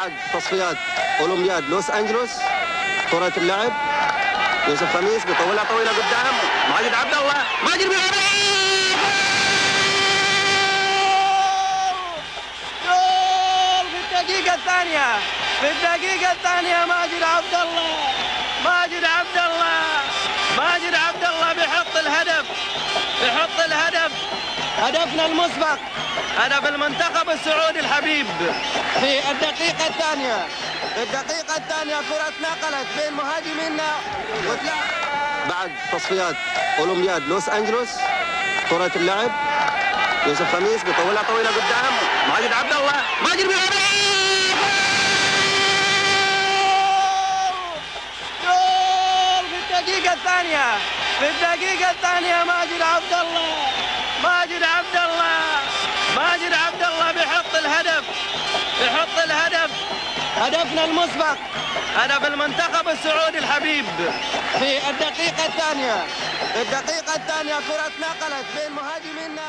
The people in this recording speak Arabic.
بعد تصفيات أولمبياد لوس أنجلوس كرة اللعب. يوسف خميس بيطولها طويلة قدام ماجد عبد الله. ماجد بيلعبها جول في الدقيقة الثانية. في الدقيقة الثانية ماجد عبد الله. ماجد عبد الله. ماجد عبد الله بيحط الهدف. بيحط الهدف. هدفنا المسبق. هدف المنتخب السعودي الحبيب في الدقيقة الثانية. في الدقيقة الثانية كرة اتنقلت بين مهاجمينا بعد تصفيات أولمبياد لوس أنجلوس كرة اللعب. يوسف خميس بيطولها طويلة قدام ماجد عبد الله. ماجد بيلعبها جول في الدقيقة الثانية. في الدقيقة الثانية ماجد عبد الله. ماجد عبد الله. ماجد عبد الله بيحط الهدف. بيحط الهدف. هدفنا المسبق. هدف المنتخب السعودي الحبيب في الدقيقة الثانية. في الدقيقة الثانية كرة اتنقلت بين مهاجمينا